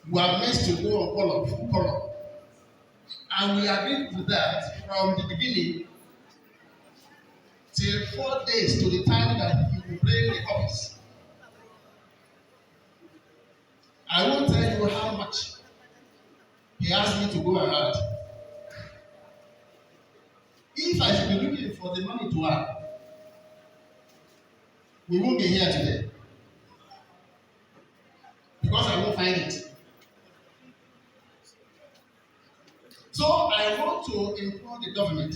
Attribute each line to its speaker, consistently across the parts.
Speaker 1: We are meant to go on color, full color. And we agreed to that from the beginning till 4 days to the time that he will bring the copies. I won't tell you how much he asked me to go around. If I should be looking for the money to earn, we won't be here today because I won't find it. So I want to implore the government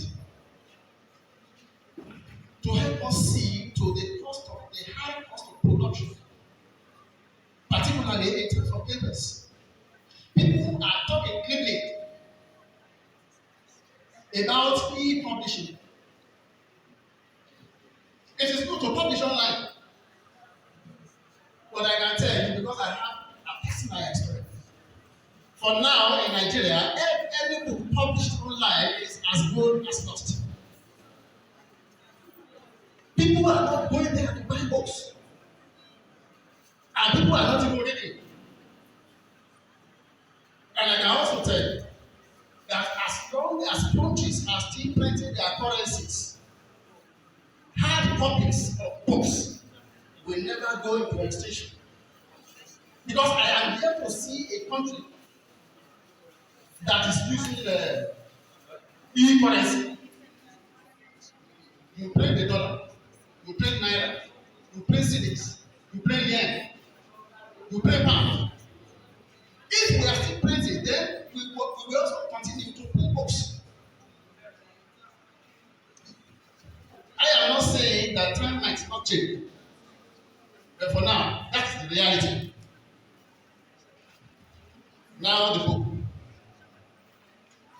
Speaker 1: to help us see to the high cost of production, particularly in terms of papers. People are talking clearly about e-publishing. It is good to publish online, but I can tell you because I have a personal experience. For now in Nigeria, any book published online is as good as lost. People are not going there to buy books, and people are not even reading. And I can also tell you that as long as countries are still printing their currencies, hard copies of books will never go into extinction. Because I am here to see a country that is using e-currency. You print the dollar, you print naira, you print cedis, you print yen, you print pound. If we are still printing, then we will also continue to print books. I am not saying that time might not change, but for now, that's the reality. Now the book.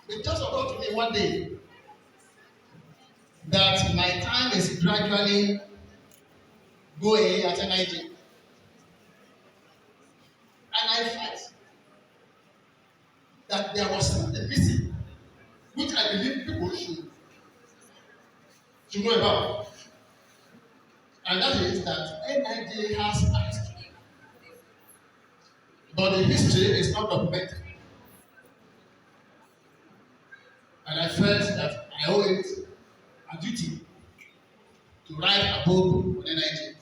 Speaker 1: It just occurred to me one day that my time is gradually going at NIJ. And I felt that there was something missing, which I believe people should know about. And that is that NIJ has a history. But the history is not documented. And I felt that I owe it a duty to write a book on NIJ.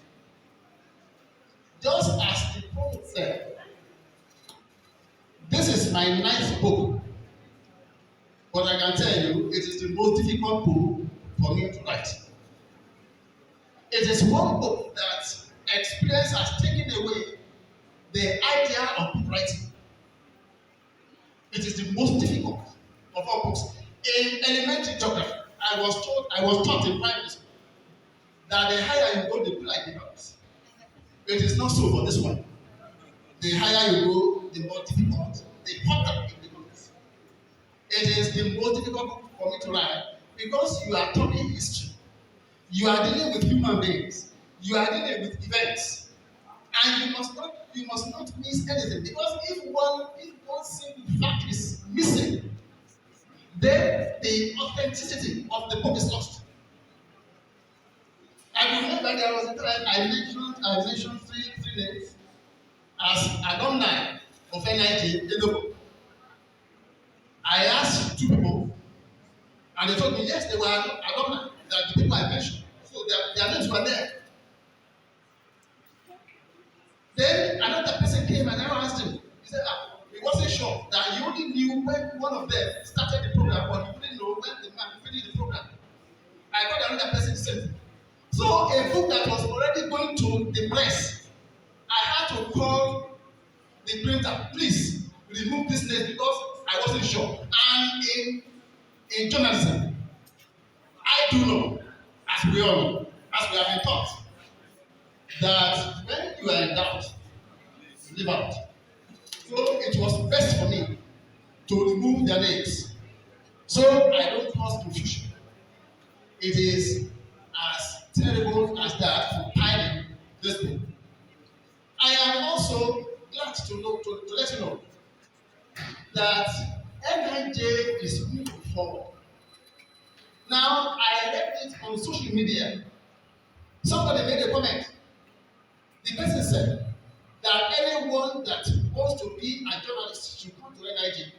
Speaker 1: Just as the poet said, this is my ninth book, but I can tell you it is the most difficult book for me to write. It is one book that experience has taken away the idea of book writing. It is the most difficult of all books. In elementary geography, I was taught in primary school that the higher you go, the bigger it becomes. It is not so for this one. The higher you go, the more difficult, the harder it becomes. It is the most difficult book for me to write because you are talking history. You are dealing with human beings. You are dealing with events, and you must not miss anything, because if one single fact is missing, then the authenticity of the book is lost. I remember there was a time I mentioned three names as alumni of NIJ in the book. I asked two people, and they told me yes, they were alumni, that the people I mentioned. So their names were there. Then another person came and I asked him. He said, he wasn't sure that he only knew when one of them started the program, but he didn't know when the man finished the program. I got another person said. So a book that was already going to the press, I had to call the printer, please remove this name because I wasn't sure. And in journalism, I do know, as we all know, as we have been taught, that when you are in doubt, leave out. So it was best for me to remove their names, so I don't cause confusion. It is as terrible as that for piling this book. I am also glad to let you know that NIJ is moving forward. Now, I read it on social media. Somebody made a comment. The person said that anyone that supposed to be a journalist should come to NIJ.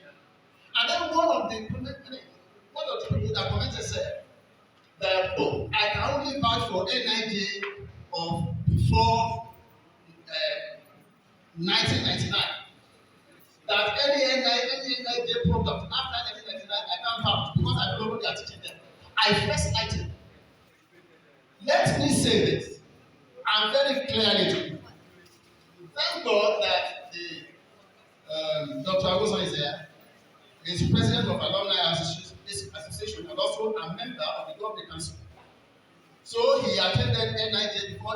Speaker 1: And then one of the people that commented said that, oh, I can only vouch for NIJ of before 1999. That any NIJ product after 1999, I can't vouch because I don't know what they are teaching them. I first cited. Let me say this, and very clearly to you. Thank God that the Dr. Agoson is here. He is president of Alumni Association and also a member of the Governing Council. So he attended NIJ before